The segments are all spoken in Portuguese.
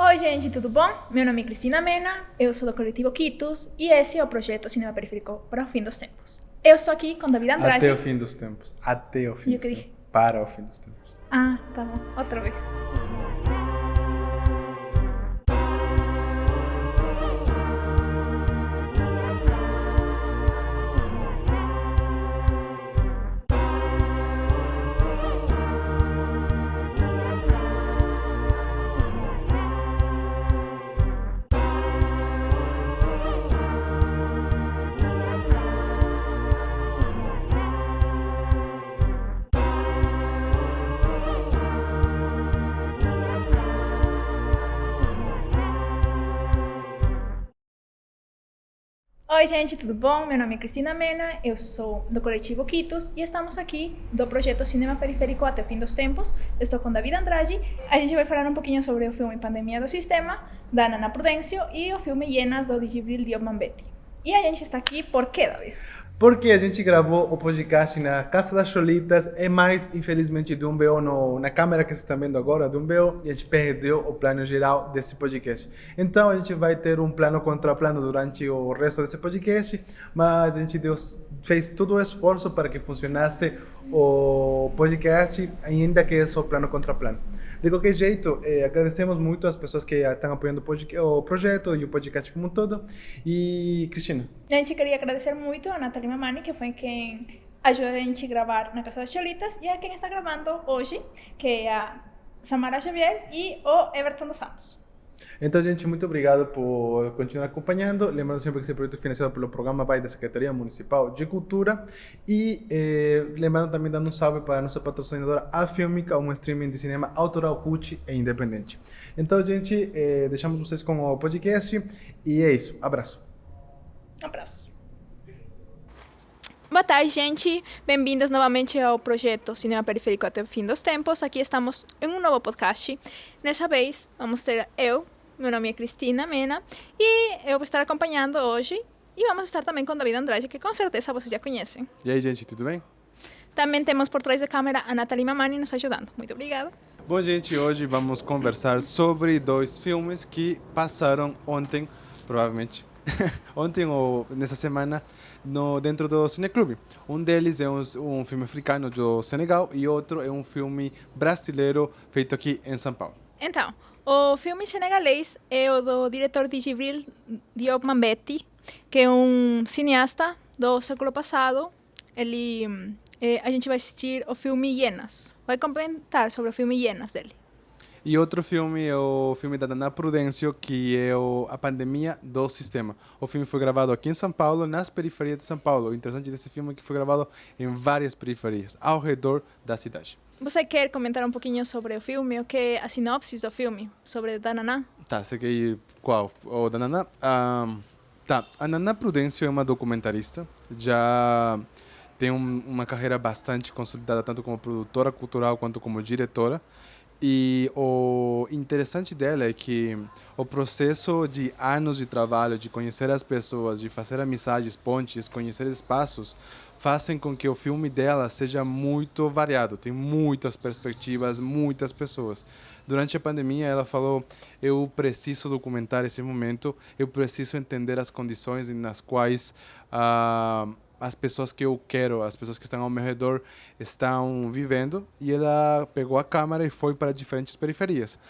Oi, gente, tudo bom? Meu nome é Cristina Mena, eu sou do Coletivo Quitus e esse é o projeto Cinema Periférico para o Fim dos Tempos. Eu estou aqui com David Andrade. Até o fim dos tempos. Até o fim Eu dos que tempos. dije? Para o fim dos tempos. Ah, tá bom, outra vez. Oi, gente, tudo bom? Meu nome é Cristina Mena, eu sou do Coletivo Quitus e estamos aqui do projeto Cinema Periférico até o Fim dos Tempos. Estou com David Andrade. A gente vai falar um pouquinho sobre o filme Pandemia do Sistema, da Nana Prudencio, e o filme Hienas, do Djibril Diop Mambety. E a gente está aqui por quê, David? Porque a gente gravou o podcast na Casa das Cholitas, mas infelizmente Dumbeo na câmera que vocês estão vendo agora, Dumbeo, e a gente perdeu o plano geral desse podcast. Então a gente vai ter um plano contra plano durante o resto desse podcast, mas a gente fez todo o esforço para que funcionasse o podcast, ainda que é só plano contra plano. De qualquer jeito, agradecemos muito às pessoas que estão apoiando o projeto e o podcast como um todo. E, Cristina? A gente queria agradecer muito a Nathalie Mamani, que foi quem ajudou a gente a gravar na Casa das Cholitas, e a quem está gravando hoje, que é a Samara Xavier e o Everton dos Santos. Então, gente, muito obrigado por continuar acompanhando. Lembrando sempre que esse projeto é financiado pelo Programa BAI da Secretaria Municipal de Cultura. E lembrando também, dando um salve para a nossa patrocinadora, a Filmica, um streaming de cinema autoral, cult e independente. Então, gente, deixamos vocês com o podcast. E é isso. Abraço. Um abraço. Boa tarde, gente. Bem-vindos novamente ao projeto Cinema Periférico até o Fim dos Tempos. Aqui estamos em um novo podcast. Nessa vez, vamos ter meu nome é Cristina Mena, e eu vou estar acompanhando hoje, e vamos estar também com David Andrade, que com certeza vocês já conhecem. E aí, gente, tudo bem? Também temos por trás da câmera a Nathalie Mamani nos ajudando. Muito obrigada. Bom, gente, hoje vamos conversar sobre dois filmes que passaram ontem, provavelmente, ontem ou nessa semana, dentro do Cineclube. Um deles é um filme africano do Senegal e outro é um filme brasileiro feito aqui em São Paulo. Então, o filme senegalês é o do diretor Djibril Diop Mambety, que é um cineasta do século passado. A gente vai assistir o filme Hienas. Vai comentar sobre o filme Hienas dele. E outro filme é o filme da Nana Prudencio, que é A Pandemia do Sistema. O filme foi gravado aqui em São Paulo, nas periferias de São Paulo. O interessante desse filme é que foi gravado em várias periferias, ao redor da cidade. Você quer comentar um pouquinho sobre o filme? O que é a sinopse do filme? Sobre a Nana? Tá, você quer ir qual? O da Nana? Tá, a Nana Prudencio é uma documentarista, já tem uma carreira bastante consolidada, tanto como produtora cultural quanto como diretora. E o interessante dela é que o processo de anos de trabalho, de conhecer as pessoas, de fazer amizades, pontes, conhecer espaços, fazem com que o filme dela seja muito variado. Tem muitas perspectivas, muitas pessoas. Durante a pandemia, ela falou: eu preciso documentar esse momento, eu preciso entender as condições nas quais as pessoas que eu quero, as pessoas que estão ao meu redor estão vivendo, e ela pegou a câmera e foi para diferentes periferias.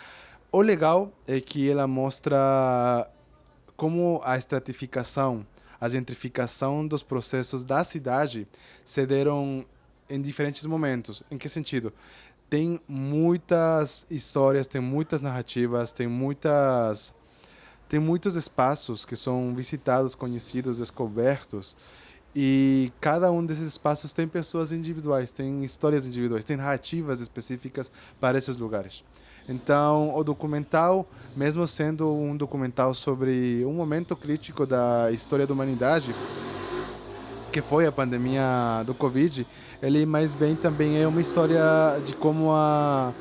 O legal é que ela mostra como a estratificação, a gentrificação dos processos da cidade se deram em diferentes momentos. Em que sentido? Tem muitas histórias, tem muitas narrativas, tem muitos espaços que são visitados, conhecidos, descobertos. E cada um desses espaços tem pessoas individuais, tem histórias individuais, tem narrativas específicas para esses lugares. Então, o documental, mesmo sendo um documental sobre um momento crítico da história da humanidade, que foi a pandemia do Covid, ele mais bem também é uma história de como a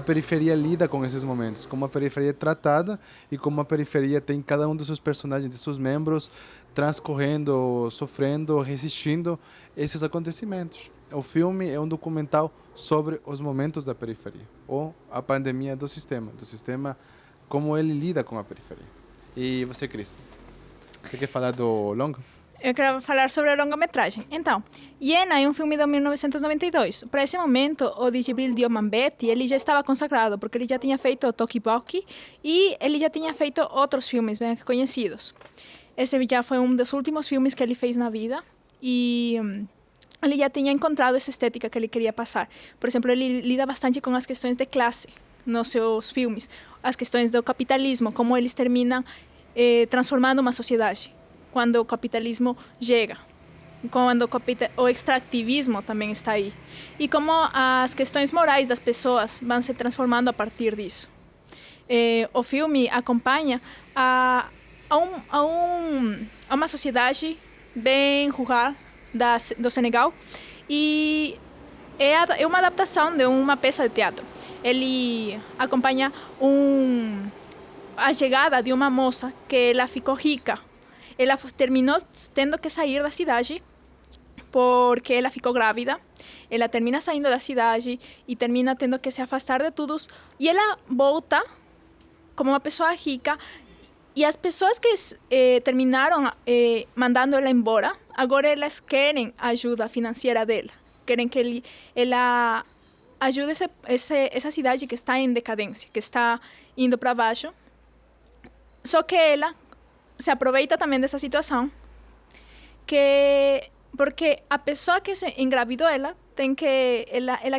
periferia lida com esses momentos, como a periferia é tratada e como a periferia tem cada um dos seus personagens, de seus membros, transcorrendo, sofrendo, resistindo esses acontecimentos. O filme é um documental sobre os momentos da periferia, ou a pandemia do sistema como ele lida com a periferia. E você, Cris? Você quer falar do longa? Eu quero falar sobre a longa-metragem. Então, Iena é um filme de 1992. Para esse momento, o Djibril Diomandé ele já estava consagrado, porque ele já tinha feito Tokiwoki e ele já tinha feito outros filmes bem conhecidos. Esse já foi um dos últimos filmes que ele fez na vida e ele já tinha encontrado essa estética que ele queria passar. Por exemplo, ele lida bastante com as questões de classe nos seus filmes, as questões do capitalismo, como eles terminam transformando uma sociedade quando o capitalismo chega, quando o extrativismo também está aí, e como as questões morais das pessoas vão se transformando a partir disso. O filme acompanha a uma sociedade bem rural do Senegal e é uma adaptação de uma peça de teatro. Ele acompanha a chegada de uma moça que ela ficou rica. Ela terminou tendo que sair da cidade porque ela ficou grávida. Ela termina saindo da cidade e termina tendo que se afastar de todos. E ela volta como uma pessoa rica. E as pessoas que terminaram mandando ela embora, agora elas querem a ajuda financeira dela. Querem que ela ajude essa cidade que está em decadência, que está indo para baixo. Só que ela se aproveita também dessa situação, porque a pessoa que se engravidou ela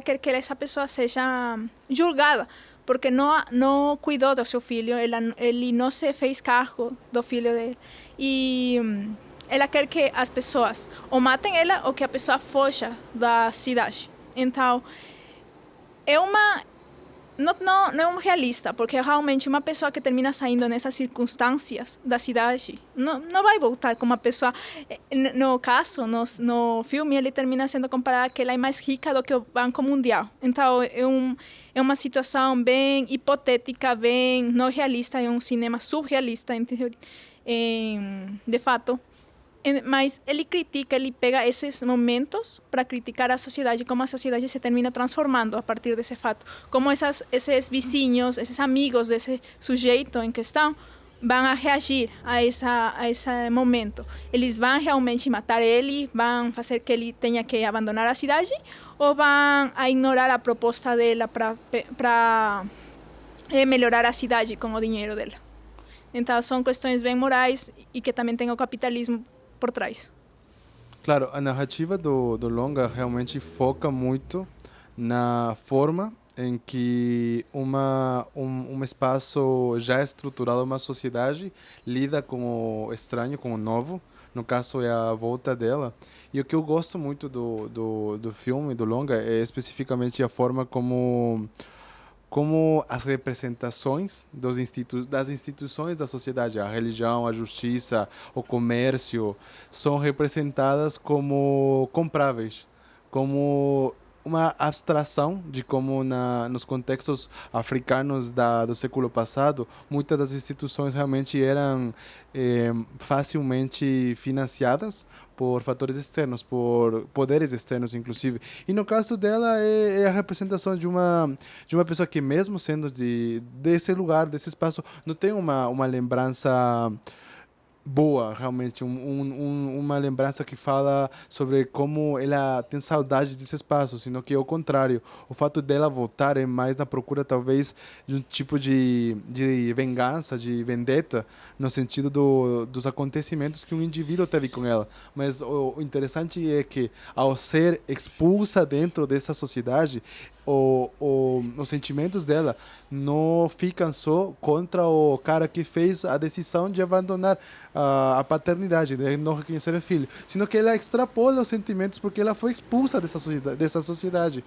quer que essa pessoa seja julgada, porque não cuidou do seu filho, ele não se fez cargo do filho dele. E ela quer que as pessoas ou matem ela ou que a pessoa fuja da cidade. Então, não é um realista, porque realmente uma pessoa que termina saindo nessas circunstâncias da cidade não vai voltar como uma pessoa. No caso, no filme, ele termina sendo comparado que ela é mais rica do que o Banco Mundial. Então, é uma situação bem hipotética, bem não realista, é um cinema surrealista, de fato. Mas ele pega esses momentos para criticar a sociedade, como a sociedade se termina transformando a partir desse fato. Como esses vizinhos, esses amigos desse sujeito em questão vão a reagir a esse momento. Eles vão realmente matar ele, vão fazer que ele tenha que abandonar a cidade ou vão a ignorar a proposta dela para melhorar a cidade com o dinheiro dela. Então, são questões bem morais e que também tem o capitalismo por trás. Claro, a narrativa do longa realmente foca muito na forma em que um espaço já estruturado, uma sociedade, lida com o estranho, com o novo. No caso, é a volta dela. E o que eu gosto muito do filme, do longa, é especificamente a forma como as representações das instituições da sociedade, a religião, a justiça, o comércio, são representadas como compráveis, como uma abstração de como nos contextos africanos do século passado, muitas das instituições realmente eram facilmente financiadas por fatores externos, por poderes externos, inclusive. E no caso dela é a representação de uma pessoa que, mesmo sendo desse lugar, desse espaço, não tem uma lembrança boa, realmente, uma lembrança que fala sobre como ela tem saudades desse espaço, sino que, ao contrário, o fato dela voltar é mais na procura, talvez, de um tipo de vingança, de vendetta, no sentido dos acontecimentos que um indivíduo teve com ela. Mas o interessante é que, ao ser expulsa dentro dessa sociedade, os sentimentos dela não ficam só contra o cara que fez a decisão de abandonar a paternidade, de não reconhecer o filho, sino que ela extrapola os sentimentos porque ela foi expulsa dessa sociedade.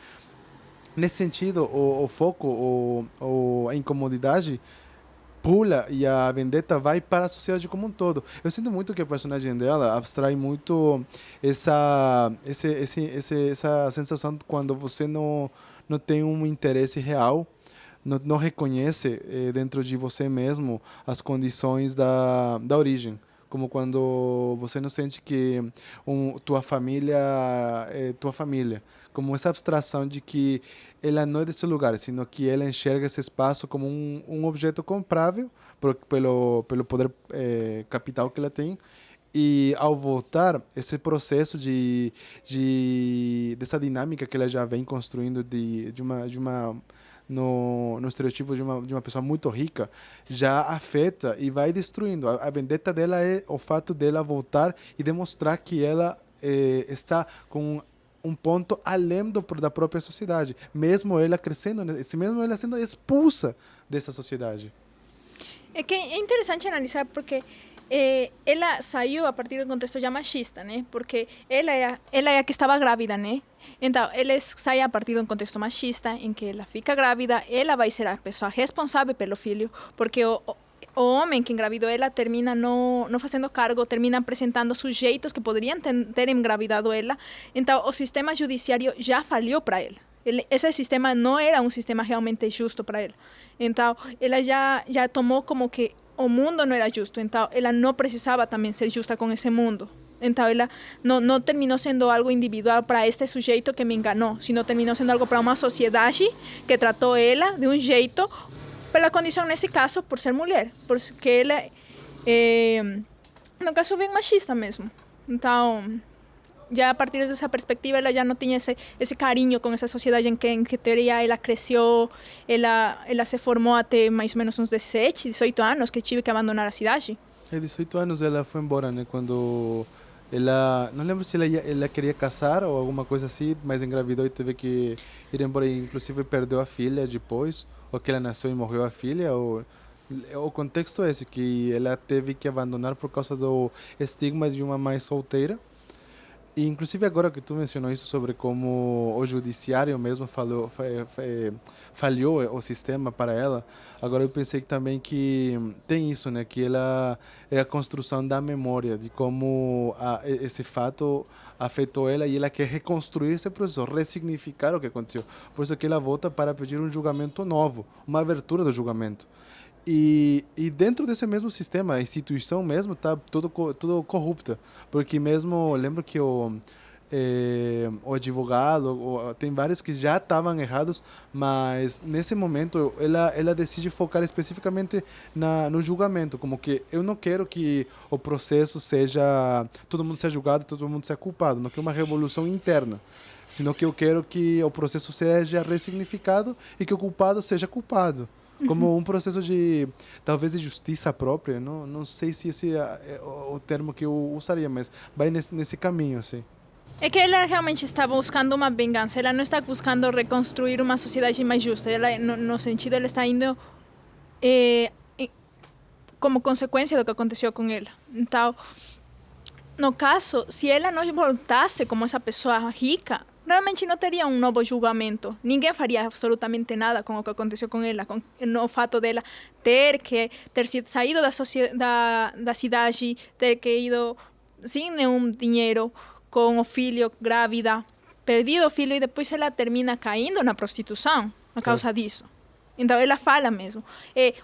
Nesse sentido, o foco, a incomodidade pula e a vendetta vai para a sociedade como um todo. Eu sinto muito que a personagem dela abstrai muito essa sensação quando você não tem um interesse real, não reconhece dentro de você mesmo as condições da origem. como quando você não sente que tua família é tua família, como essa abstração de que ela não é desse lugar, sino que ela enxerga esse espaço como um objeto comprável pelo poder capital que ela tem. E ao voltar, esse processo dessa dinâmica que ela já vem construindo no estereotipo de uma pessoa muito rica, já afeta e vai destruindo. A vendetta dela é o fato dela voltar e demonstrar que ela está com um ponto além da própria sociedade, mesmo ela crescendo, mesmo ela sendo expulsa dessa sociedade. É que é interessante analisar porque ela saiu a partir de um contexto já machista, né? Porque ela é a que estava grávida, né? Então, ela sai a partir de um contexto machista em que ela fica grávida, ela vai ser a pessoa responsável pelo filho, porque o homem que engravidou ela termina não fazendo cargo, termina apresentando sujeitos que poderiam ter engravidado ela. Então, o sistema judiciário já falhou para ela. Esse sistema não era um sistema realmente justo para ela. Então, ela já tomou como que o mundo não era justo. Então, ela não precisava também ser justa com esse mundo. Então, ela não terminou sendo algo individual para este sujeito que me enganou, sino terminou sendo algo para uma sociedade que tratou ela de um jeito, pela condição, nesse caso, por ser mulher. Porque ela, no caso, bem machista mesmo. Então, já a partir dessa perspectiva, ela já não tinha esse carinho com essa sociedade em que teoria, ela cresceu, ela se formou até mais ou menos uns 17, 18 anos, que tive que abandonar a cidade. 18 anos ela foi embora, né? Quando ela... Não lembro se ela queria casar ou alguma coisa assim, mas engravidou e teve que ir embora. E, inclusive, perdeu a filha depois, ou que ela nasceu e morreu a filha, ou... O contexto é esse, que ela teve que abandonar por causa do estigma de uma mãe solteira. E, inclusive, agora que tu mencionou isso sobre como o judiciário mesmo falhou o sistema para ela, agora eu pensei também que tem isso, né? Que ela é a construção da memória, de como esse fato afetou ela e ela quer reconstruir esse processo, ressignificar o que aconteceu. Por isso que ela volta para pedir um julgamento novo, uma abertura do julgamento. E dentro desse mesmo sistema, a instituição mesmo está tudo corrupta. Porque mesmo, lembro que o advogado, tem vários que já estavam errados, mas nesse momento ela decide focar especificamente no julgamento. Como que eu não quero que o processo seja, todo mundo seja julgado, todo mundo seja culpado. Não quero uma revolução interna. Senão que eu quero que o processo seja ressignificado e que o culpado seja culpado. Como um processo de, talvez, de justiça própria. Não sei se esse é o termo que eu usaria, mas vai nesse caminho, assim. É que ela realmente está buscando uma vingança, ela não está buscando reconstruir uma sociedade mais justa, ela, no sentido, ela está indo como consequência do que aconteceu com ela. Então, no caso, se ela não voltasse como essa pessoa rica, realmente não teria um novo julgamento. Ninguém faria absolutamente nada com o que aconteceu com ela, com o fato dela ter saído da cidade, ter que ido sem nenhum dinheiro, com o filho, grávida, perdido o filho, e depois ela termina caindo na prostituição a causa disso. Então ela fala mesmo,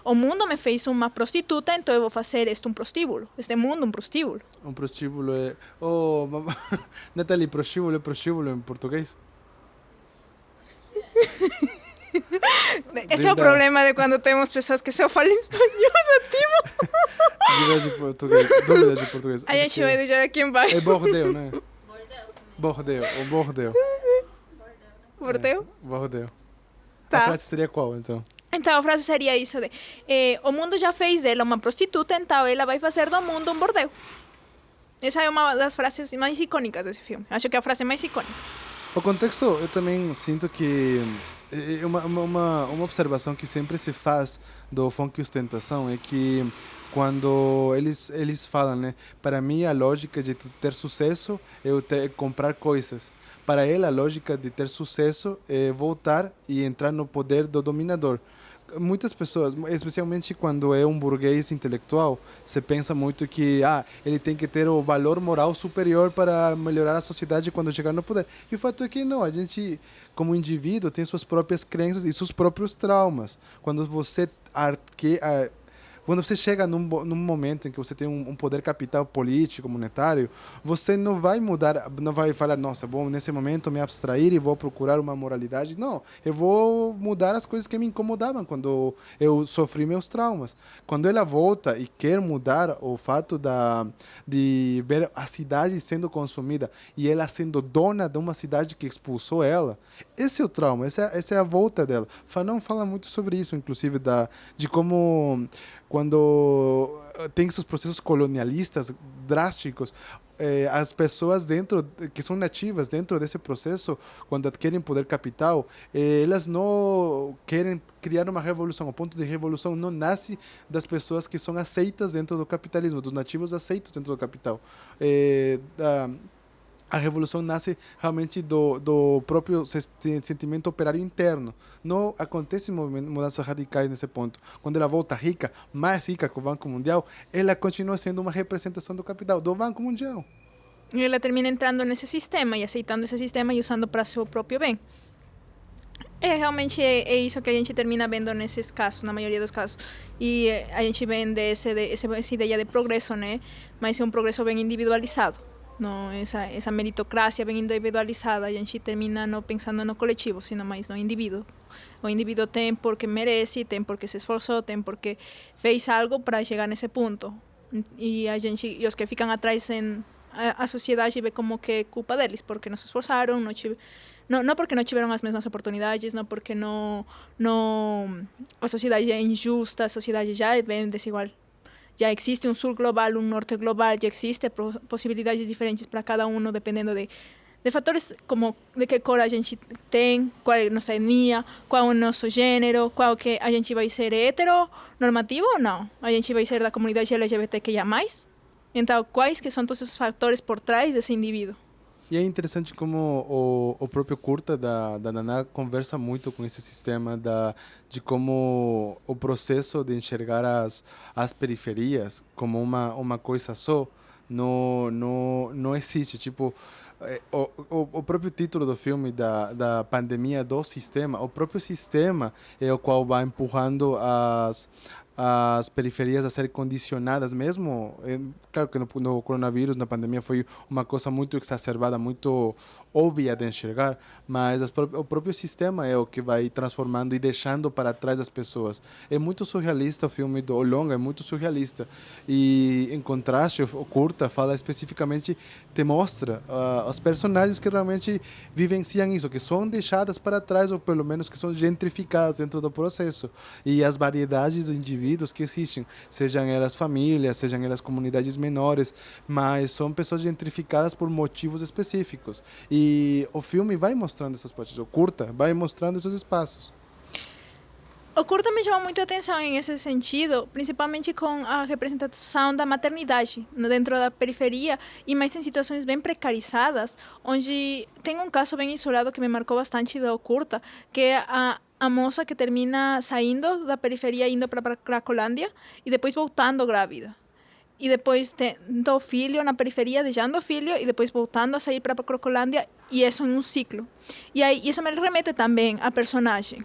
o mundo me fez uma prostituta, então eu vou fazer este prostíbulo, este mundo um prostíbulo. Um prostíbulo é... Oh, Nathalie, prostíbulo em português? Esse é o problema de quando temos pessoas que só falam espanhol nativo. Dúvida de português. Dúvida de português. A gente vai deixar aqui embaixo. É bordeu, né? Bordeu. Bordeu? Bordeu. Tá. A frase seria qual, então? Então a frase seria isso de o mundo já fez dela uma prostituta, então ela vai fazer do mundo um bordel. Essa é uma das frases mais icônicas desse filme. Acho que é a frase mais icônica. O contexto, eu também sinto que uma observação que sempre se faz do funk e ostentação é que quando eles falam, né? Para mim, a lógica de ter sucesso é eu comprar coisas. Para ele, a lógica de ter sucesso é voltar e entrar no poder do dominador. Muitas pessoas, especialmente quando é um burguês intelectual, se pensa muito que ele tem que ter o valor moral superior para melhorar a sociedade quando chegar no poder. E o fato é que não, a gente, como indivíduo, tem suas próprias crenças e seus próprios traumas. Quando você Quando você chega num momento em que você tem um poder capital político, monetário, você não vai mudar, não vai falar, nossa, vou nesse momento me abstrair e vou procurar uma moralidade. Não, eu vou mudar as coisas que me incomodavam quando eu sofri meus traumas. Quando ela volta e quer mudar o fato de ver a cidade sendo consumida e ela sendo dona de uma cidade que expulsou ela, esse é o trauma, essa é a volta dela. Fanon fala muito sobre isso, inclusive, de como quando tem esses processos colonialistas drásticos, as pessoas dentro que são nativas dentro desse processo, quando adquirem poder capital, elas não querem criar uma revolução. O ponto de revolução não nasce das pessoas que são aceitas dentro do capitalismo, dos nativos aceitos dentro do capital. A revolução nasce realmente do próprio sentimento operário interno. Não acontece mudanças radicais nesse ponto. Quando ela volta rica, mais rica que o Banco Mundial, ela continua sendo uma representação do capital, do Banco Mundial. E ela termina entrando nesse sistema e aceitando esse sistema e usando para seu próprio bem. Realmente é isso que a gente termina vendo nesses casos, na maioria dos casos. E a gente vende essa ideia de progresso, né? Mas é um progresso bem individualizado. Não, essa meritocracia bem individualizada, a gente termina não pensando no coletivo, sino mais no indivíduo. O indivíduo tem porque merece, tem porque se esforçou, tem porque fez algo para chegar nesse ponto. E e os que ficam atrás a sociedade vê como que é culpa deles, porque não se esforçaram, não porque não tiveram as mesmas oportunidades, não porque a sociedade é injusta, a sociedade já é bem desigual. Já existe um sul global, um norte global, já existe possibilidades diferentes para cada um, dependendo de fatores como de que cor a gente tem, qual é a nossa etnia, qual é o nosso gênero, qual que a gente vai ser heteronormativo ou não. A gente vai ser da comunidade LGBTQIA+. Então, quais que são todos esses fatores por trás desse indivíduo? E é interessante como o próprio curta da Naná conversa muito com esse sistema de como o processo de enxergar as periferias como uma coisa só não existe. Tipo, o próprio título do filme, da pandemia do sistema, o próprio sistema é o qual vai empurrando as periferias a serem condicionadas mesmo. Claro que no coronavírus, na pandemia, foi uma coisa muito exacerbada, muito óbvia de enxergar, mas o próprio sistema é o que vai transformando e deixando para trás as pessoas. É muito surrealista o filme do longa, é muito surrealista. E, em contraste, o curta fala especificamente, te mostra os personagens que realmente vivenciam isso, que são deixadas para trás, ou pelo menos que são gentrificadas dentro do processo. E as variedades de indivíduos que existem, sejam elas famílias, sejam elas comunidades menores, mas são pessoas gentrificadas por motivos específicos. E o filme vai mostrando essas partes, o curta vai mostrando esses espaços. O curta me chama muito a atenção em esse sentido, principalmente com a representação da maternidade dentro da periferia e mais em situações bem precarizadas, onde tem um caso bem isolado que me marcou bastante do curta, que é a moça que termina saindo da periferia, indo para Cracolândia e depois voltando grávida. E depois tendo filho na periferia, deixando o filho e depois voltando a sair para a Cracolândia, e isso em um ciclo. E aí isso me remete também a personagem.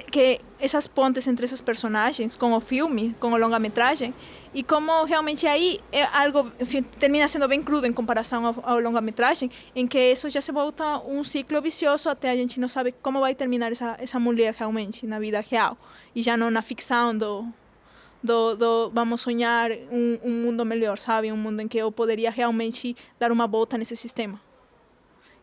Que essas pontes entre esses personagens, com o filme, com o longa-metragem, e como realmente aí é algo, enfim, termina sendo bem crudo em comparação ao longa-metragem, em que isso já se volta um ciclo vicioso até a gente não sabe como vai terminar essa mulher realmente na vida real, e já não na ficção do vamos sonhar um mundo melhor, sabe? Um mundo em que eu poderia realmente dar uma volta nesse sistema.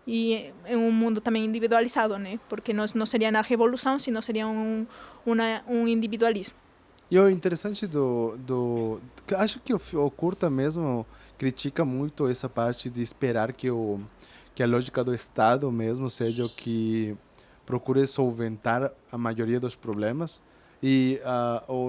E é um mundo também individualizado, né? Porque não seria na revolução, sino seria um individualismo. E o interessante acho que o curta mesmo critica muito essa parte de esperar que a lógica do Estado mesmo seja o que procure solventar a maioria dos problemas. E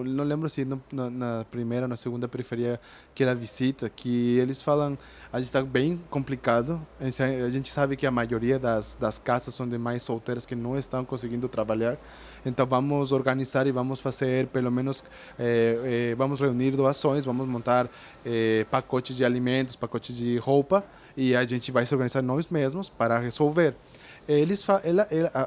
não lembro se na primeira ou na segunda periferia que ela visita, que eles falam, a gente está bem complicado, a gente sabe que a maioria das casas são de mães solteiras que não estão conseguindo trabalhar, então vamos organizar e vamos fazer, pelo menos, vamos reunir doações, vamos montar pacotes de alimentos, pacotes de roupa, e a gente vai se organizar nós mesmos para resolver.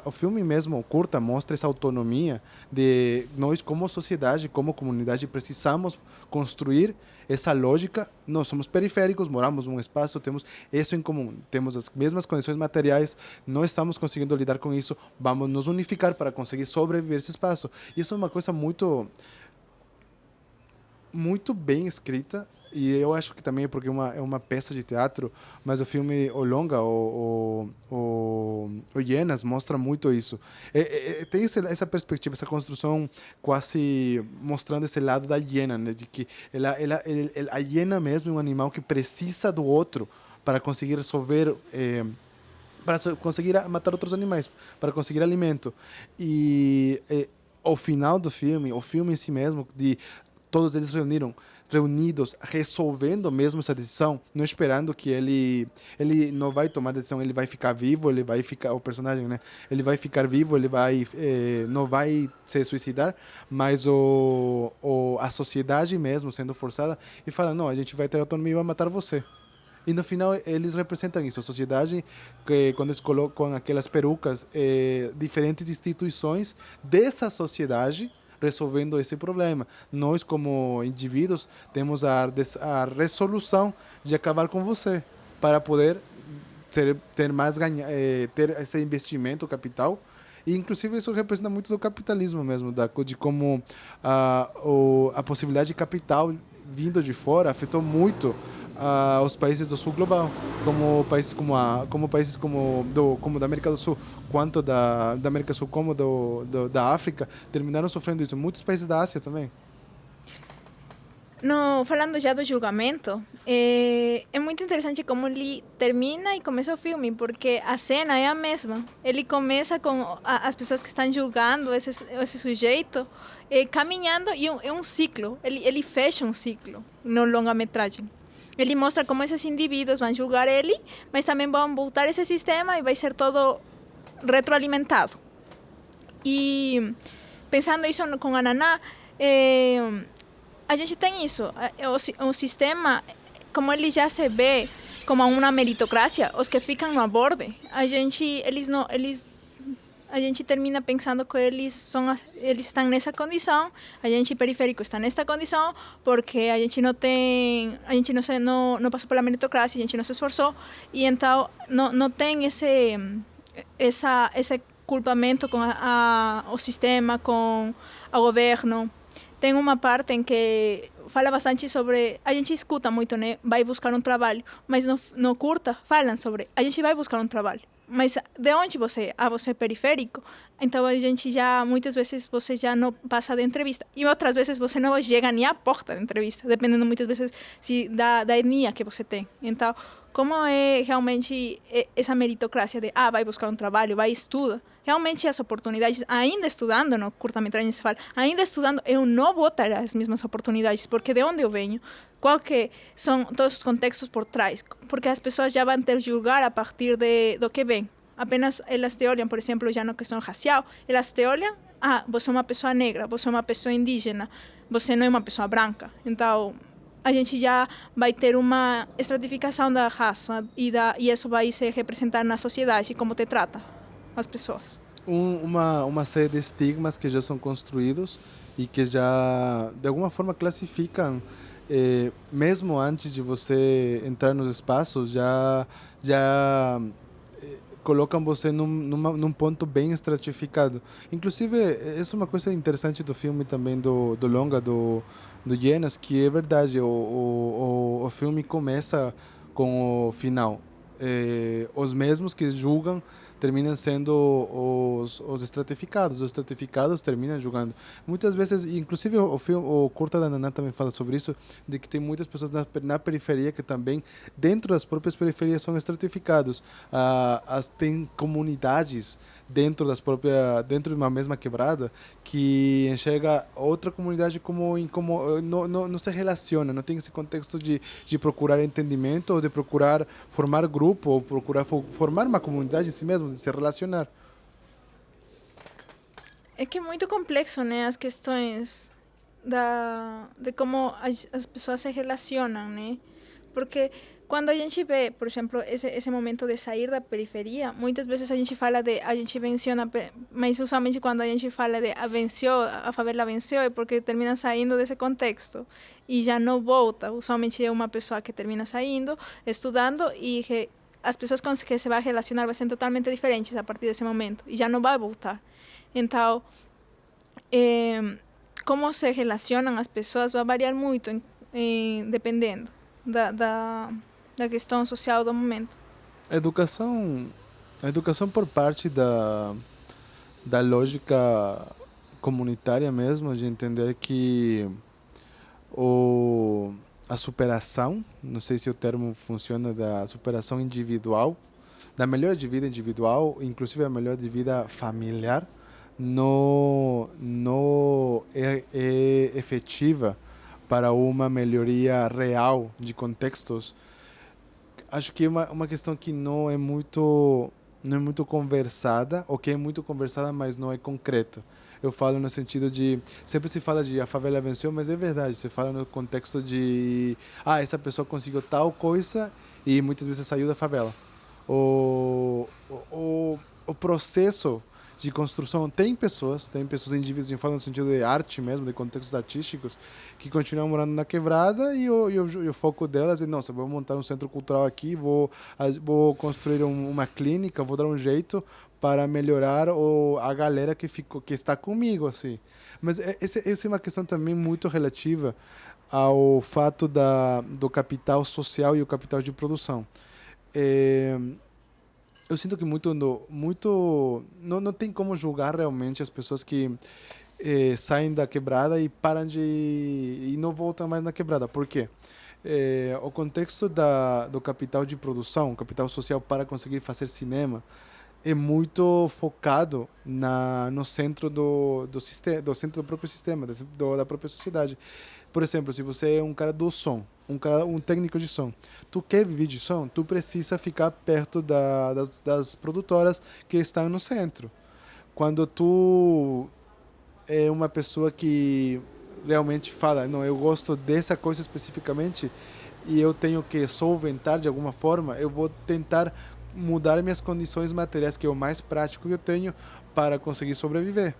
O filme mesmo, o curta, mostra essa autonomia de nós como sociedade, como comunidade, precisamos construir essa lógica. Nós somos periféricos, moramos num espaço, temos isso em comum, temos as mesmas condições materiais, não estamos conseguindo lidar com isso, vamos nos unificar para conseguir sobreviver esse espaço. Isso é uma coisa muito bem escrita, e eu acho que também é porque é uma peça de teatro, mas o filme, o longa, o Hienas, mostra muito isso. Tem essa perspectiva, essa construção quase mostrando esse lado da hiena, né? De que a hiena mesmo é um animal que precisa do outro para conseguir resolver... conseguir matar outros animais, para conseguir alimento. E ao final do filme, o filme em si mesmo, de todos eles reunidos, resolvendo mesmo essa decisão, não esperando que ele não vai tomar decisão, ele vai ficar vivo, ele vai ficar, o personagem, né? Ele vai ficar vivo, ele vai não vai se suicidar, mas a sociedade mesmo sendo forçada e fala, não, a gente vai ter autonomia e vai matar você. E no final eles representam isso, a sociedade, que quando eles colocam aquelas perucas, diferentes instituições dessa sociedade resolvendo esse problema. Nós, como indivíduos, temos a resolução de acabar com você para poder ter mais ter esse investimento capital. E, inclusive, isso representa muito do capitalismo mesmo, de como a possibilidade de capital vindo de fora afetou muito os países do sul global, como países como da América do Sul, quanto da América do Sul como da África, terminaram sofrendo isso. Muitos países da Ásia também. No, falando já do julgamento, é muito interessante como ele termina e começa o filme, porque a cena é a mesma. Ele começa com as pessoas que estão julgando esse sujeito, caminhando, e é um ciclo. Ele fecha um ciclo no longa-metragem. Ele mostra como esses indivíduos vão julgar ele, mas também vão voltar esse sistema e vai ser todo retroalimentado. E pensando isso com a Naná, a gente tem isso. O sistema, como ele já se vê como uma meritocracia, os que ficam no borde, a gente termina pensando que eles estão nessa condição, a gente periférico está nessa condição porque a gente não passou pela meritocracia, a gente não se esforçou, e então não tem esse culpamento com o sistema, com o governo. Tem uma parte em que fala bastante sobre... A gente escuta muito, né? Vai buscar um trabalho. Mas no curta falam sobre... A gente vai buscar um trabalho. Mas de onde você? Você é periférico? Então a gente já... Muitas vezes você já não passa de entrevista. E outras vezes você não chega nem à porta da entrevista. Dependendo muitas vezes da etnia que você tem. Então, como é realmente essa meritocracia de... vai buscar um trabalho, vai estudar. Realmente as oportunidades, ainda estudando, no curta-metragem se fala, ainda estudando, eu não vou ter as mesmas oportunidades, porque de onde eu venho, qual que são todos os contextos por trás, porque as pessoas já vão ter julgar a partir do que vem. Apenas elas te olham, por exemplo, já na questão racial, elas te olham, você é uma pessoa negra, você é uma pessoa indígena, você não é uma pessoa branca. Então, a gente já vai ter uma estratificação da raça e isso vai se representar na sociedade, como te trata as pessoas. Uma série de estigmas que já são construídos e que já, de alguma forma, classificam, mesmo antes de você entrar nos espaços, já colocam você num ponto bem estratificado. Inclusive, essa é uma coisa interessante do filme também, do longa, do Hienas, que é verdade, o filme começa com o final. Os mesmos que julgam terminam sendo os estratificados. Os estratificados terminam julgando. Muitas vezes, inclusive o curta da Naná também fala sobre isso, de que tem muitas pessoas na periferia que também, dentro das próprias periferias, são estratificados. Tem comunidades dentro de uma mesma quebrada que enxerga outra comunidade como não se relaciona, não tem esse contexto de procurar entendimento, ou de procurar formar grupo, ou procurar formar uma comunidade em si mesmo, de se relacionar. É que é muito complexo, né, as questões de como as pessoas se relacionam, né? Porque Quando a gente vê, por exemplo, esse momento de sair da periferia, muitas vezes a gente fala de a gente venceu, mas usualmente quando a gente fala de venceu, a favela venceu, é porque termina saindo desse contexto e já não volta. Usualmente é uma pessoa que termina saindo, estudando e que as pessoas com que se vai relacionar vão ser totalmente diferentes a partir desse momento e já não vai voltar. Então, como se relacionam as pessoas vai variar muito dependendo da questão social do momento. A educação por parte da lógica comunitária mesmo, de entender que a superação, não sei se o termo funciona, da superação individual, da melhora de vida individual, inclusive a melhora de vida familiar, não é efetiva para uma melhoria real de contextos. Acho que é uma questão que não é muito conversada, ou que é muito conversada, mas não é concreta. Eu falo no sentido de, sempre se fala de a favela venceu, mas é verdade, você fala no contexto de, essa pessoa conseguiu tal coisa e muitas vezes saiu da favela. O processo de construção, tem pessoas, indivíduos, eu falo no sentido de arte mesmo, de contextos artísticos, que continuam morando na quebrada e o foco delas é, nossa, vou montar um centro cultural aqui, vou construir uma clínica, vou dar um jeito para melhorar a galera que está comigo, assim. Mas essa é uma questão também muito relativa ao fato do capital social e o capital de produção. Eu sinto que não tem como julgar realmente as pessoas que saem da quebrada e param e não voltam mais na quebrada. Por quê? O contexto do capital de produção, capital social para conseguir fazer cinema, é muito focado no centro do sistema, do centro do próprio sistema, da própria sociedade. Por exemplo, se você é um cara do som, um técnico de som, tu quer viver de som, tu precisa ficar perto das produtoras que estão no centro. Quando tu é uma pessoa que realmente fala, não, eu gosto dessa coisa especificamente e eu tenho que solventar de alguma forma, eu vou tentar mudar minhas condições materiais, que é o mais prático que eu tenho para conseguir sobreviver.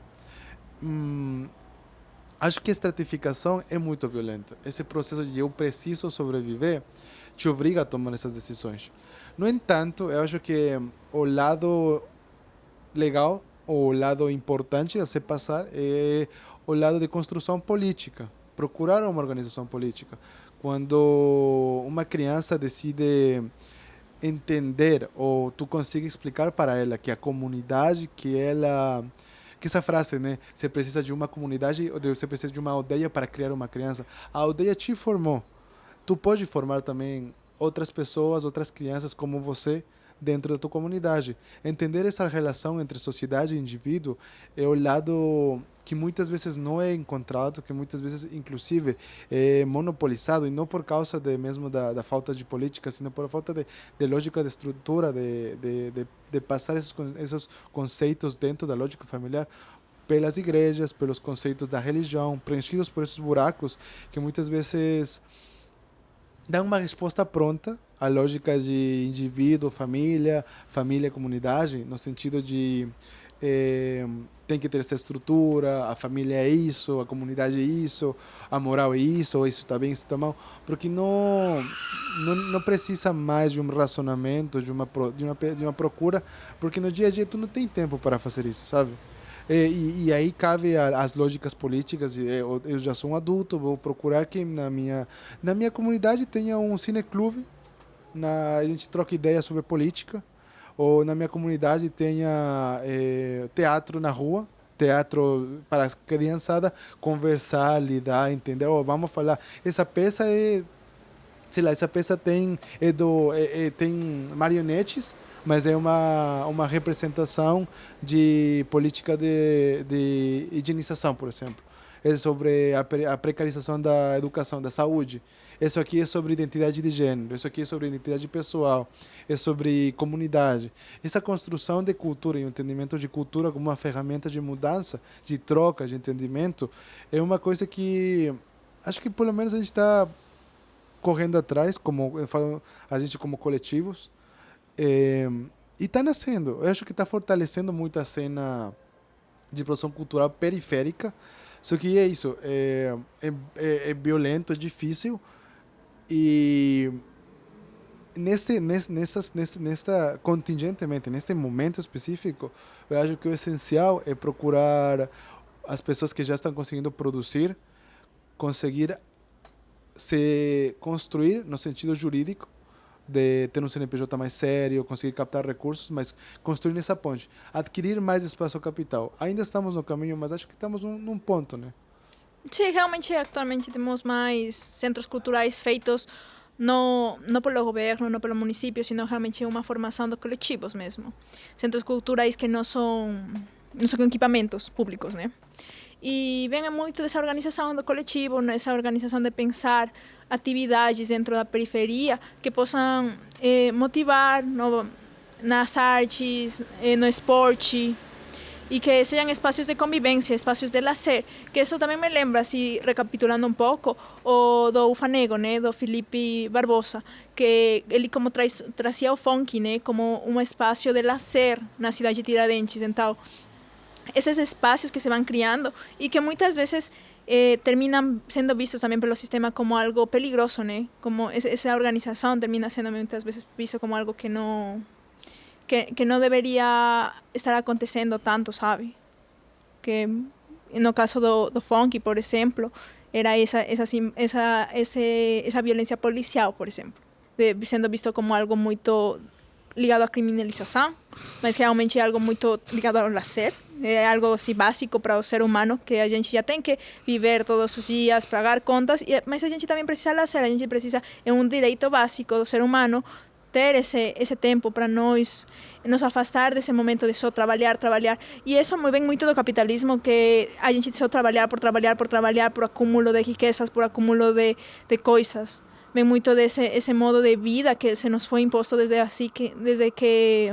Acho que a estratificação é muito violenta. Esse processo de eu preciso sobreviver te obriga a tomar essas decisões. No entanto, eu acho que o lado legal, o lado importante a se passar é o lado de construção política. Procurar uma organização política. Quando uma criança decide entender ou tu consiga explicar para ela que a comunidade que essa frase, né? Você precisa de uma comunidade, ou você precisa de uma aldeia para criar uma criança. A aldeia te formou. Tu pode formar também outras pessoas, outras crianças como você dentro da tua comunidade. Entender essa relação entre sociedade e indivíduo é o lado que muitas vezes não é encontrado, que muitas vezes, inclusive, é monopolizado, e não por causa mesmo da falta de política, sino por falta de lógica de estrutura, de passar esses conceitos dentro da lógica familiar pelas igrejas, pelos conceitos da religião, preenchidos por esses buracos que muitas vezes dão uma resposta pronta à lógica de indivíduo, família, comunidade, no sentido de tem que ter essa estrutura, a família é isso, a comunidade é isso, a moral é isso está bem, isso está mal, porque não precisa mais de um racionamento, de uma procura, porque no dia a dia tu não tem tempo para fazer isso, sabe? E aí cabe as lógicas políticas. Eu já sou um adulto, vou procurar que na minha comunidade tenha um cineclube, a gente troca ideias sobre política, ou na minha comunidade tenha teatro na rua, teatro para a criançada conversar, lidar, entender, vamos falar, essa peça sei lá, essa peça tem marionetes, mas é uma representação de política de higienização, por exemplo. É sobre a precarização da educação, da saúde. Isso aqui é sobre identidade de gênero, isso aqui é sobre identidade pessoal, é sobre comunidade. Essa construção de cultura e o entendimento de cultura como uma ferramenta de mudança, de troca, de entendimento, é uma coisa que acho que pelo menos a gente está correndo atrás, como eu falo, a gente como coletivos, e está nascendo. Eu acho que está fortalecendo muito a cena de produção cultural periférica. Só que é isso, é violento, é difícil e nesta contingentemente, neste momento específico, eu acho que o essencial é procurar as pessoas que já estão conseguindo produzir, conseguir se construir no sentido jurídico, de ter um CNPJ mais sério, conseguir captar recursos, mas construir essa ponte, adquirir mais espaço ao capital. Ainda estamos no caminho, mas acho que estamos num ponto, né? Sim, realmente atualmente temos mais centros culturais feitos não pelo governo, não pelo município, sino realmente uma formação de coletivos mesmo. Centros culturais que não são equipamentos públicos, né? E vem muito dessa organização do coletivo, nessa organização de pensar atividades dentro da periferia que possam motivar nas artes, no esporte, e que sejam espaços de convivência, espaços de lazer, que isso também me lembra, assim, recapitulando um pouco, o do Ufanego, né, do Felipe Barbosa, que ele como trazia o funk, né, como um espaço de lazer na cidade de Tiradentes. Então, esses espaços que se vão criando e que muitas vezes terminam sendo vistos também pelo sistema como algo peligroso, né, como essa organização termina sendo muitas vezes visto como algo que não deveria estar acontecendo tanto, sabe? Que no caso do funk, por exemplo, era essa violência policial, por exemplo, sendo visto como algo muito ligado à criminalização, mas realmente é algo muito ligado ao lazer, é algo assim básico para o ser humano, que a gente já tem que viver todos os dias, pagar contas, mas a gente também precisa lazer, a gente precisa, é um direito básico do ser humano, ter esse tempo para nos afastar desse momento de só trabalhar. E isso vem muito do capitalismo, que a gente só trabalhar, por acúmulo de riquezas, por acúmulo de coisas. Vem muito desse modo de vida que se nos foi imposto desde que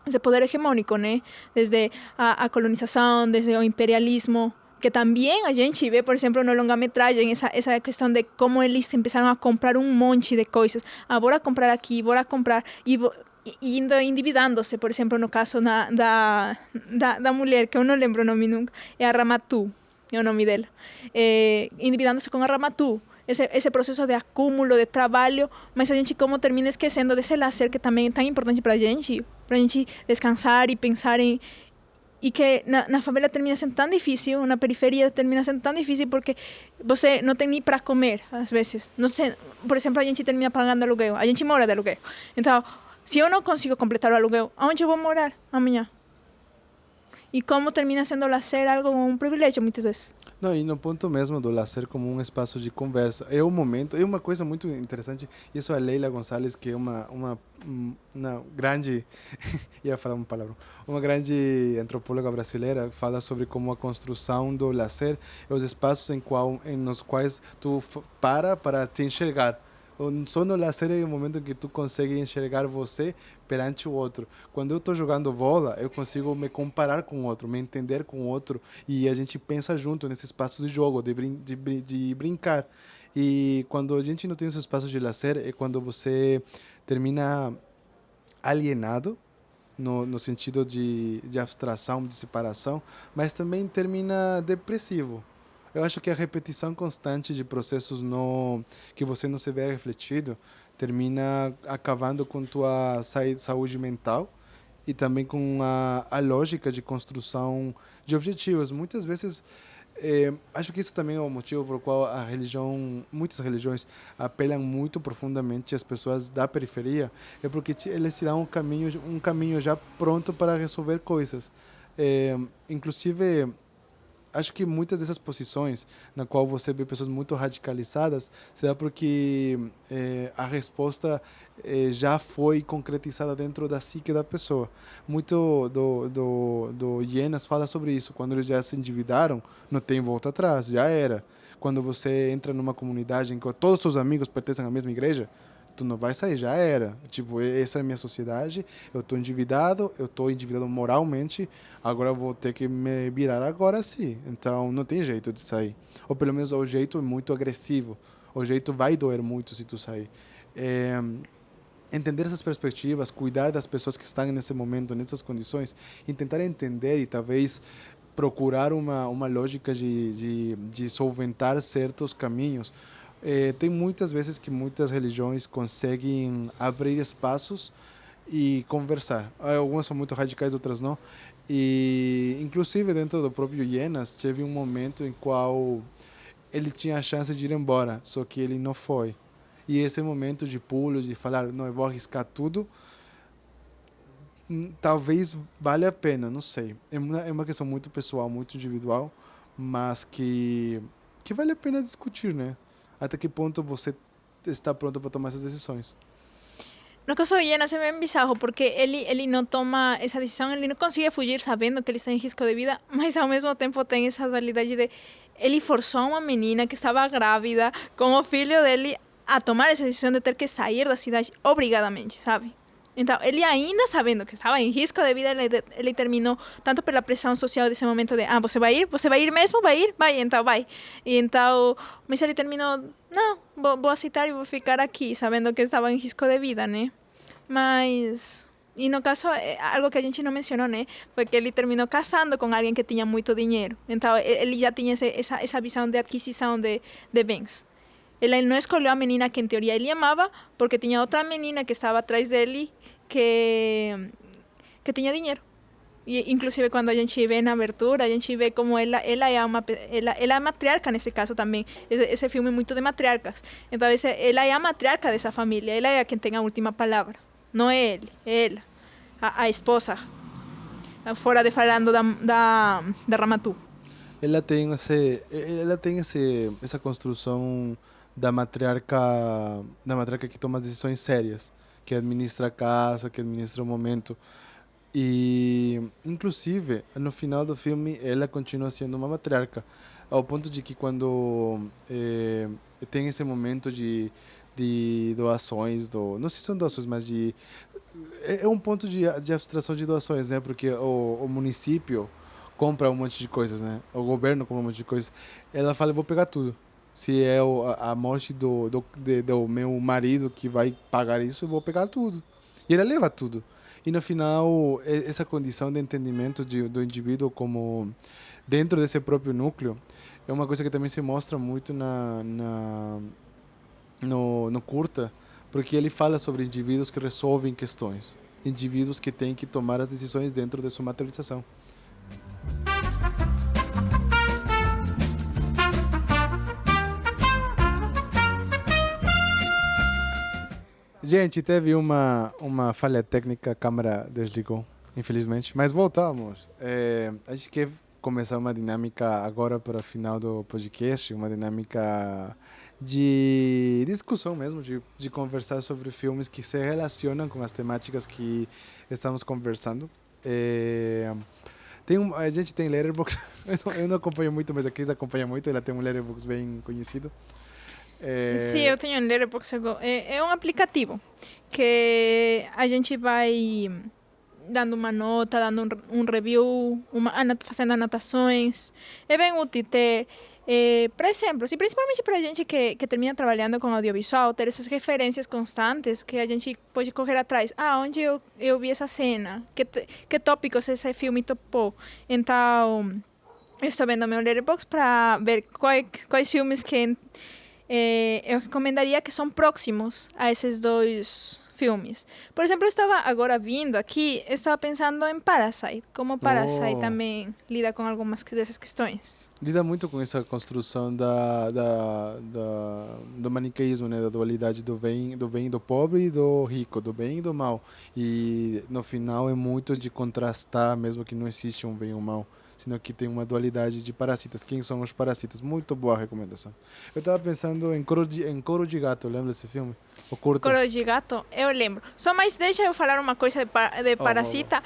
esse poder hegemônico, né? Desde a colonização, desde o imperialismo, que também a gente vê, por exemplo, no longa-metragem, essa questão de como eles começaram a comprar um monte de coisas. Bora comprar aqui, bora comprar, e indo endividando-se, por exemplo, no caso da mulher, que eu não lembro o nome nunca, é a Ramatu, é o nome dela, endividando-se com a Ramatu. Esse processo de acúmulo, de trabalho, mas a gente como termina esquecendo desse lazer que também é tão importante para a gente descansar e pensar e que na favela termina sendo tão difícil, na periferia termina sendo tão difícil porque você não tem nem para comer, às vezes. Não sei, por exemplo, a gente termina pagando aluguel, a gente mora de aluguel. Então, se eu não consigo completar o aluguel, aonde eu vou morar amanhã? E como termina sendo o lazer algo um privilégio, muitas vezes. Não, e no ponto mesmo do lazer como um espaço de conversa. É um momento, é uma coisa muito interessante. Isso a Leila Gonçalves, que é uma grande, ia falar uma palavra, uma grande antropóloga brasileira, fala sobre como a construção do lazer é os espaços nos quais tu para te enxergar. Só no lazer é o momento em que tu consegue enxergar você perante o outro. Quando eu estou jogando bola, eu consigo me comparar com o outro, me entender com o outro, e a gente pensa junto nesse espaço de jogo, de brincar. E quando a gente não tem esse espaço de lazer, é quando você termina alienado, no sentido de abstração, de separação, mas também termina depressivo. Eu acho que a repetição constante de processos que você não se vê refletido termina acabando com tua saúde mental e também com a lógica de construção de objetivos. Muitas vezes, acho que isso também é o motivo pelo qual muitas religiões apelam muito profundamente às pessoas da periferia, é porque eles te dão um caminho já pronto para resolver coisas. Inclusive, acho que muitas dessas posições na qual você vê pessoas muito radicalizadas se dá porque a resposta já foi concretizada dentro da psique da pessoa. Muito do Ienas fala sobre isso. Quando eles já se endividaram, não tem volta atrás, já era. Quando você entra numa comunidade em que todos os seus amigos pertencem à mesma igreja, tu não vai sair, já era. Tipo, essa é a minha sociedade, eu estou endividado moralmente, agora eu vou ter que me virar agora sim. Então, não tem jeito de sair. Ou pelo menos o jeito é muito agressivo. O jeito vai doer muito se tu sair. Entender essas perspectivas, cuidar das pessoas que estão nesse momento, nessas condições, e tentar entender e talvez procurar uma lógica de solventar certos caminhos. Tem muitas vezes que muitas religiões conseguem abrir espaços e conversar. Algumas são muito radicais, outras não. E, inclusive, dentro do próprio Ienas, teve um momento em qual ele tinha a chance de ir embora, só que ele não foi. E esse momento de pulo, de falar, não, eu vou arriscar tudo, talvez valha a pena, não sei. É uma questão muito pessoal, muito individual, mas que vale a pena discutir, né? Até que ponto você está pronto para tomar essas decisões. No caso de Yenas é bem bizarro, porque ele não toma essa decisão, ele não consegue fugir sabendo que ele está em risco de vida, mas ao mesmo tempo tem essa dualidade de ele forçou uma menina que estava grávida com o filho dele a tomar essa decisão de ter que sair da cidade obrigadamente, sabe? Então, ele ainda sabendo que estava em risco de vida, ele terminou tanto pela pressão social desse momento de você vai ir? Você vai ir mesmo? Vai ir? Vai, então vai. E então, mas ele terminou, não, vou aceitar e vou ficar aqui, sabendo que estava em risco de vida, né? Mas, e no caso, algo que a gente não mencionou, né? Foi que ele terminou casando com alguém que tinha muito dinheiro. Então, ele já tinha essa visão de aquisição de bens. Ele não escolheu a menina que, em teoria, ele amava, porque tinha outra menina que estava atrás dele que tinha dinheiro. E, inclusive, quando a gente vê na abertura, a gente vê como ela é matriarca nesse caso também. Esse filme é muito de matriarcas. Então, ela é a matriarca dessa família. Ela é quem tem a última palavra. Não é ele, é ela, a esposa. Fora de falando da Ramatu. Ela tem essa construção da matriarca que toma as decisões sérias, que administra a casa, que administra o momento. E, inclusive, no final do filme, ela continua sendo uma matriarca, ao ponto de que quando tem esse momento de doações, não sei se são doações, mas é um ponto de abstração de doações, né? Porque o município compra um monte de coisas, né? O governo compra um monte de coisas. Ela fala, eu vou pegar tudo. Se é a morte do meu marido que vai pagar isso, eu vou pegar tudo. E ela leva tudo. E no final, essa condição de entendimento do indivíduo como dentro desse próprio núcleo é uma coisa que também se mostra muito no curta, porque ele fala sobre indivíduos que resolvem questões, indivíduos que têm que tomar as decisões dentro de sua materialização. Gente, teve uma falha técnica, a câmera desligou, infelizmente, mas voltamos. A gente quer começar uma dinâmica agora para o final do podcast, uma dinâmica de discussão mesmo, de conversar sobre filmes que se relacionam com as temáticas que estamos conversando. A gente tem Letterboxd, eu não acompanho muito, mas a Cris acompanha muito, ela tem um Letterboxd bem conhecido. Sim, eu tenho um Letterboxd. É um aplicativo que a gente vai dando uma nota, dando um review, fazendo anotações. É bem útil ter, por exemplo, principalmente para a gente que termina trabalhando com audiovisual, ter essas referências constantes que a gente pode correr atrás. Onde eu vi essa cena? Que tópicos esse filme topou? Então, eu estou vendo meu Letterboxd para ver quais filmes que eu recomendaria que são próximos a esses dois filmes. Por exemplo, eu estava agora vindo aqui, eu estava pensando em Parasite, como Parasite também lida com algumas dessas questões. Lida muito com essa construção do maniqueísmo, né? Da dualidade do bem e do pobre e do rico, do bem e do mal. E no final é muito de contrastar, mesmo que não existe um bem e um mal, sino que tem uma dualidade de parasitas. Quem são os parasitas? Muito boa recomendação. Eu estava pensando em Coro de Gato, lembra desse filme? Coro de Gato? Eu lembro. Só mais deixa eu falar uma coisa de Parasita.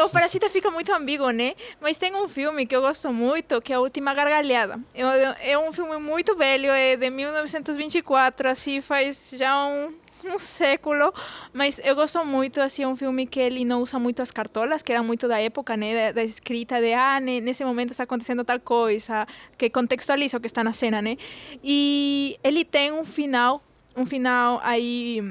o Parasita fica muito ambíguo, né? Mas tem um filme que eu gosto muito, que é A Última Gargalhada. É um filme muito velho, é de 1924, assim, faz já um século, mas eu gosto muito, assim, é um filme que ele não usa muito as cartolas, que era muito da época, né, da escrita de, nesse momento está acontecendo tal coisa, que contextualiza o que está na cena, né? E ele tem um final aí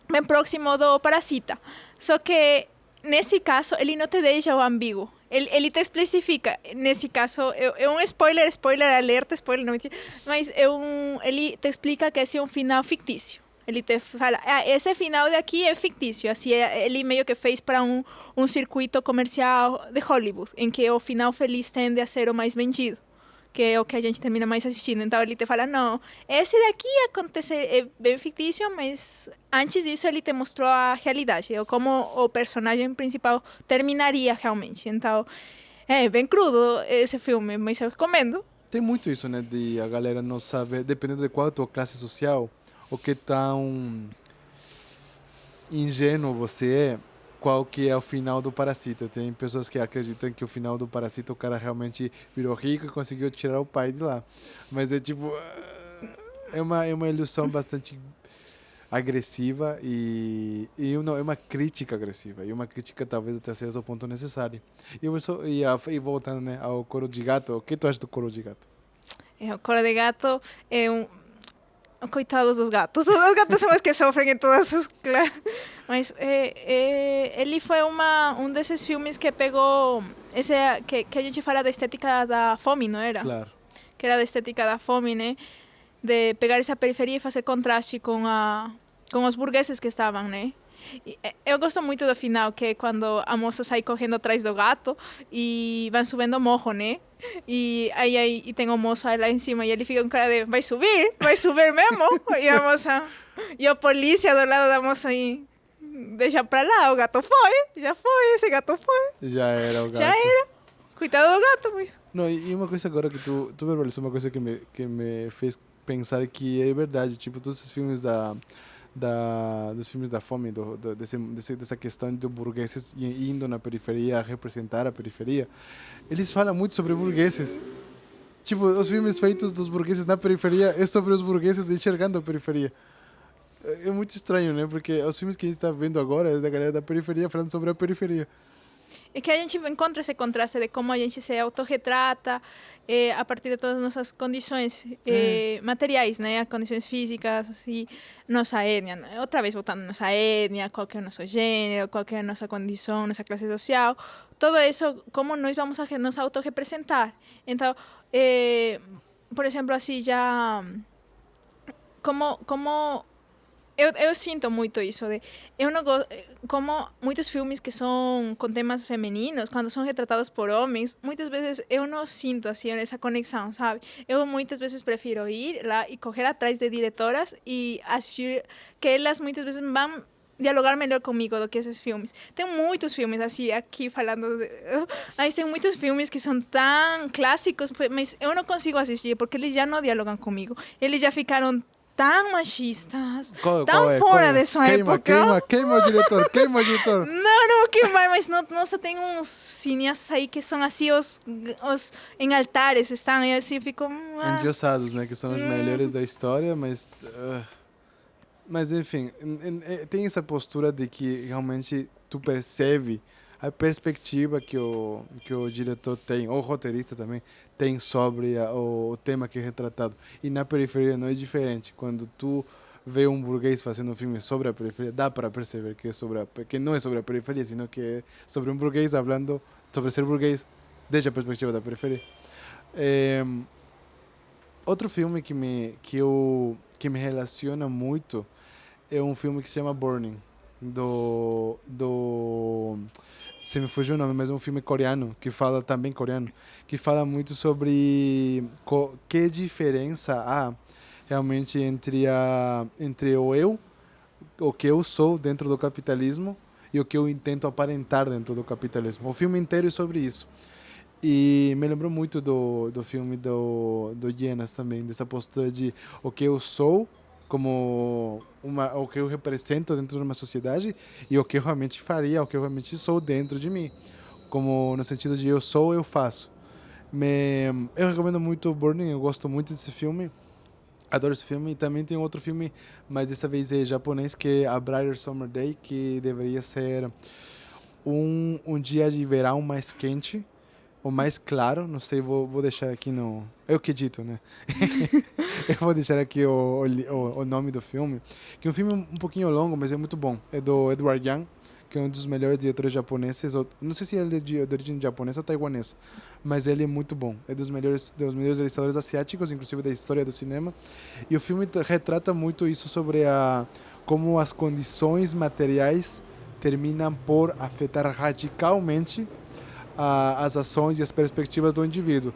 bem próximo do Parasita, só que nesse caso ele não te deixa o ambíguo. Ele te especifica, nesse caso, é um spoiler alerta, spoiler, não mentira, mas ele te explica que esse é um final fictício. Ele te fala, esse final de aqui é fictício, assim, ele meio que fez para um circuito comercial de Hollywood, em que o final feliz tende a ser o mais vendido, que é o que a gente termina mais assistindo. Então ele te fala, não, esse daqui é bem fictício, mas antes disso ele te mostrou a realidade, ou como o personagem principal terminaria realmente. Então, é bem crudo esse filme, mas eu recomendo. Tem muito isso, né? De a galera não saber, dependendo de qual é a tua classe social, o que tão ingênuo você é, qual que é o final do Parasita. Tem pessoas que acreditam que o final do Parasita o cara realmente virou rico e conseguiu tirar o pai de lá. Mas é tipo... é uma ilusão bastante agressiva é uma crítica agressiva. E uma crítica talvez até seja o ponto necessário. E voltando, né, ao Coro de Gato, o que tu acha do Coro de Gato? O Coro de Gato é coitados dos gatos. Os gatos são os que sofrem em todas as classes. Mas ele foi um desses filmes que pegou que a gente fala da estética da fome, não era? Claro. Que era da estética da fome, né? De pegar essa periferia e fazer contraste com os burgueses que estavam, né? Eu gosto muito do final, que é quando a moça sai correndo atrás do gato e vão subindo o morro, né? E aí tem o moço lá em cima e ele fica com cara de, vai subir mesmo? E a moça, e a polícia do lado da moça aí, deixa pra lá, o gato foi, já foi, esse gato foi. Já era o gato. Já era. Coitado do gato, mas... Não, e uma coisa agora que tu verbalizou, uma coisa que me fez pensar que é verdade, tipo, todos esses filmes dos filmes da fome, dessa questão de burgueses indo na periferia, representar a periferia, eles falam muito sobre burgueses. Tipo, os filmes feitos dos burgueses na periferia é sobre os burgueses enxergando a periferia. É muito estranho, né? Porque os filmes que a gente está vendo agora é da galera da periferia falando sobre a periferia. É que a gente encontra esse contraste de como a gente se autorretrata a partir de todas as nossas condições materiais, né? As condições físicas, assim, nossa etnia. Né? Outra vez voltando nossa etnia, qual que é o nosso gênero, qual que é a nossa condição, nossa classe social. Tudo isso, como nós vamos a nos autorrepresentar. Então, por exemplo, assim, já... Como eu sinto muito isso de eu não gosto, como muitos filmes que são com temas femininos, quando são retratados por homens, muitas vezes eu não sinto assim essa conexão, sabe? Eu muitas vezes prefiro ir lá e correr atrás de diretoras e assistir que elas muitas vezes vão dialogar melhor comigo do que esses filmes. Tem muitos filmes assim aqui falando mas tem muitos filmes que são tão clássicos, mas eu não consigo assistir porque eles já não dialogam comigo. Eles já ficaram tão machistas, tão fora dessa época. Queima o diretor. Não queimar, mas nossa, tem uns cineastas aí que são assim, os em altares estão, e assim, ficam... Endiosados, né? Que são os melhores da história, mas... mas, enfim, tem essa postura de que realmente tu percebe a perspectiva que o diretor tem, ou o roteirista também, tem sobre o tema que é retratado. E na periferia não é diferente. Quando tu vê um burguês fazendo um filme sobre a periferia, dá para perceber que, que não é sobre a periferia, sino que é sobre um burguês falando sobre ser burguês desde a perspectiva da periferia. Outro filme que me relaciona muito é um filme que se chama Burning, se me fugiu o nome, mas é um filme coreano, que fala muito sobre que diferença há realmente entre o que eu sou dentro do capitalismo e o que eu intento aparentar dentro do capitalismo. O filme inteiro é sobre isso. E me lembrou muito do filme do Jenas também, dessa postura de o que eu sou como o que eu represento dentro de uma sociedade e o que eu realmente faria, o que eu realmente sou dentro de mim. Como no sentido de eu sou, eu faço. Eu recomendo muito Burning, eu gosto muito desse filme. Adoro esse filme. E também tem outro filme, mas dessa vez é japonês, que é A Brighter Summer Day, que deveria ser um dia de verão mais quente, ou mais claro, não sei, vou deixar aqui no... Eu que edito, né? Eu vou deixar aqui o nome do filme, que é um filme um pouquinho longo, mas é muito bom. É do Edward Yang, que é um dos melhores diretores japoneses. Não sei se ele é de origem japonesa ou taiwanesa, mas ele é muito bom. É dos melhores realizadores asiáticos, inclusive da história do cinema. E o filme retrata muito isso sobre como as condições materiais terminam por afetar radicalmente as ações e as perspectivas do indivíduo.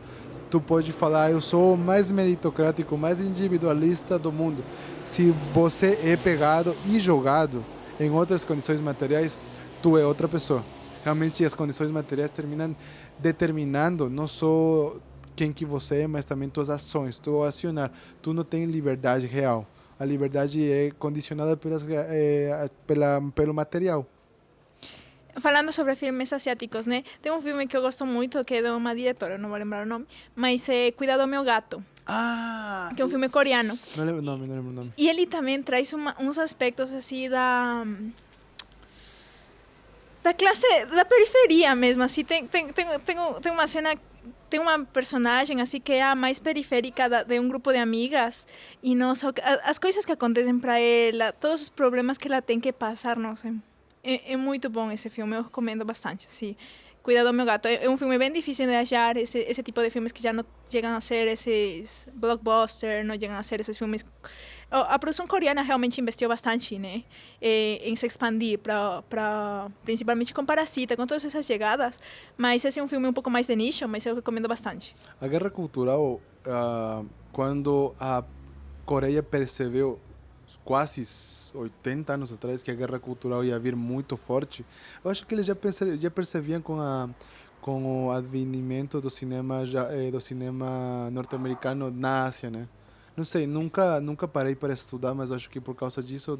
Tu pode falar, eu sou o mais meritocrático, mais individualista do mundo. Se você é pegado e jogado em outras condições materiais, tu é outra pessoa. Realmente as condições materiais terminam determinando não só quem que você é, mas também tuas ações, tu acionar. Tu não tem liberdade real. A liberdade é condicionada pelo material. Falando sobre filmes asiáticos, né? Tem um filme que eu gosto muito, que é de uma diretora, não vou lembrar o nome, mas é Cuidado Meu Gato. Que é um filme coreano. Não lembro o nome. E ele também traz uns aspectos assim da classe, da periferia mesmo, assim. Tem uma cena, tem uma personagem assim que é a mais periférica de um grupo de amigas e as coisas que acontecem para ela, todos os problemas que ela tem que passar, não sei. É muito bom esse filme, eu recomendo bastante, sim. Cuidado Meu Gato. É um filme bem difícil de achar, esse tipo de filmes que já não chegam a ser esses blockbusters, não chegam a ser esses filmes... A produção coreana realmente investiu bastante, né, em se expandir, principalmente com Parasita, com todas essas chegadas, mas esse é um filme um pouco mais de nicho, mas eu recomendo bastante. A guerra cultural, quando a Coreia percebeu, quase 80 anos atrás, que a guerra cultural ia vir muito forte, eu acho que eles já percebiam com o advenimento do cinema norte-americano na Ásia, né? Não sei, nunca parei para estudar, mas acho que por causa disso,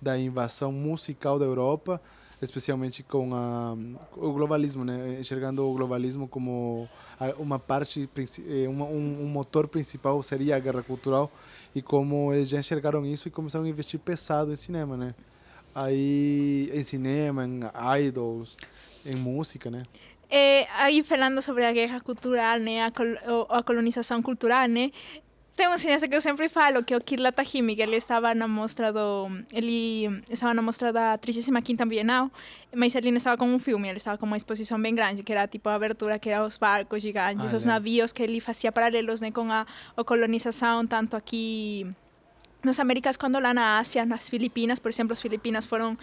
da invasão musical da Europa, especialmente com o globalismo, né? Enxergando o globalismo como uma parte, um motor principal seria a guerra cultural, e como eles já enxergaram isso e começaram a investir pesado em cinema, né? Aí, em cinema, em idols, em música, né? Aí falando sobre a guerra cultural, né, a colonização cultural, né, tem um cineasta que eu sempre falo, que é o Kirla Tajimi, que ele estava na mostra da 35ª Bienal, mas ele não estava com um filme, ele estava com uma exposição bem grande, que era tipo a abertura, que eram os barcos gigantes, os navios que ele fazia paralelos, né, com a colonização, tanto aqui nas Américas quanto lá na Ásia, nas Filipinas, por exemplo, as Filipinas foram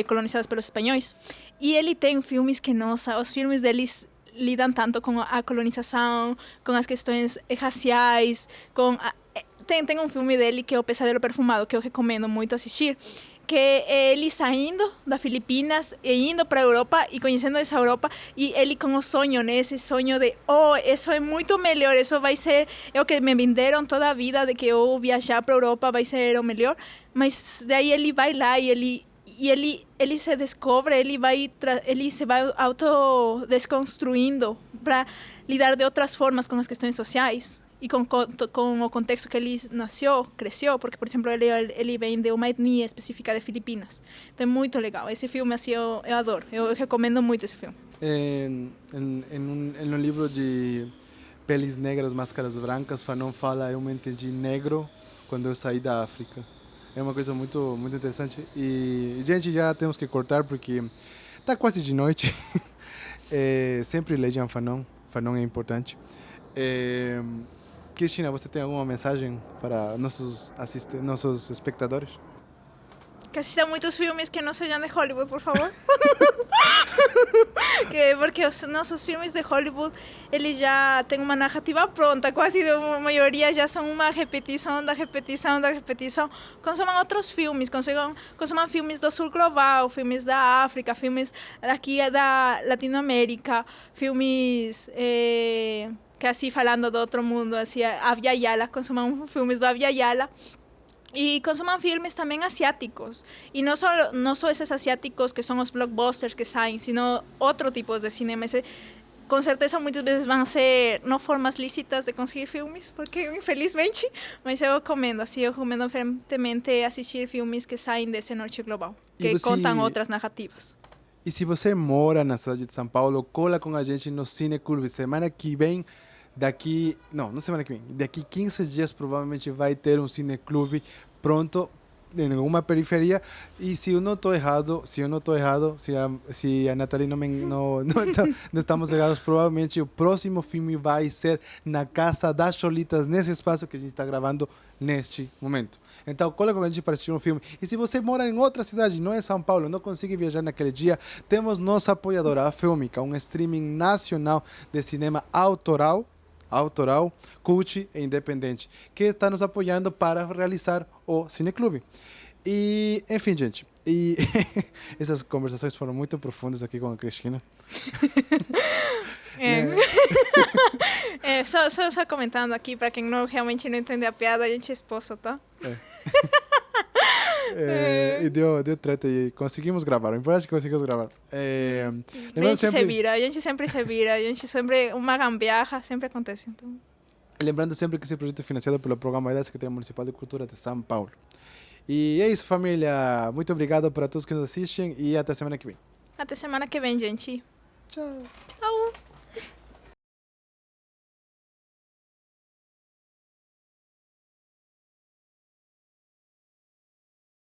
colonizadas pelos espanhóis. E ele tem filmes que, nossa, os filmes deles lidam tanto com a colonização, com as questões raciais, tem um filme dele que é O Pesadelo Perfumado, que eu recomendo muito assistir, que é ele saindo das Filipinas e indo para a Europa e conhecendo essa Europa, e ele com o sonho, né, esse sonho de, isso é muito melhor, isso vai ser, é o que me venderam toda a vida, de que eu viajar para a Europa vai ser o melhor, mas daí ele vai lá e ele se descobre, ele se vai autodesconstruindo para lidar de outras formas com as questões sociais e com o contexto que ele cresceu, porque, por exemplo, ele vem de uma etnia específica de Filipinas. Então é muito legal. Esse filme, assim, eu adoro. Eu recomendo muito esse filme. No livro de Peles Negras, Máscaras Brancas, Fanon fala, eu me entendi negro quando eu saí da África. É uma coisa muito, muito interessante. E, gente, já temos que cortar porque está quase de noite. Sempre leiam Fanon. Fanon é importante. Cristina, você tem alguma mensagem para nossos espectadores? Que assistam muitos filmes que não sejam de Hollywood, por favor. Porque os nossos filmes de Hollywood, eles já têm uma narrativa pronta, quase a maioria já são uma repetição da repetição da repetição. Consumam outros filmes, consumam filmes do sul global, filmes da África, filmes daqui da Latinoamérica, filmes... que assim, falando do outro mundo, assim, Abya Yala, consumam filmes do Abya Yala. Y consuman filmes también asiáticos. Y no solo esos asiáticos que son los blockbusters que salen, sino otro tipo de cinema. Com certeza muitas vezes vão ser não formas lícitas de conseguir filmes, porque infelizmente, mas eu recomendo ferrentemente assistir filmes que saem desse norte global, que contam outras narrativas. E se você mora na cidade de São Paulo, cola com a gente no Cine Clube. Semana que vem, não semana que vem, daqui 15 dias provavelmente vai ter um Cine Clube pronto em alguma periferia. E se eu não estou errado, se a Nathalie não estamos errados, provavelmente o próximo filme vai ser na Casa das Cholitas, nesse espaço que a gente está gravando neste momento. Então, cola com a gente para assistir um filme. E se você mora em outra cidade, não é São Paulo, não consegue viajar naquele dia, temos nossa apoiadora, a Filmica, um streaming nacional de cinema autoral, cult e independente, que está nos apoiando para realizar o Cineclube. E, enfim, gente, essas conversações foram muito profundas aqui com a Cristina. Só comentando aqui, para quem realmente não entende a piada, a gente é esposo, tá? E deu treta e conseguimos gravar. O importante é que conseguimos gravar. A gente sempre se vira, uma gambiarra sempre acontece. Então. Lembrando sempre que esse projeto é financiado pelo Programa da Secretaria Municipal de Cultura de São Paulo. E é isso, família. Muito obrigado para todos que nos assistem e até semana que vem. Até semana que vem, gente. Tchau. Tchau.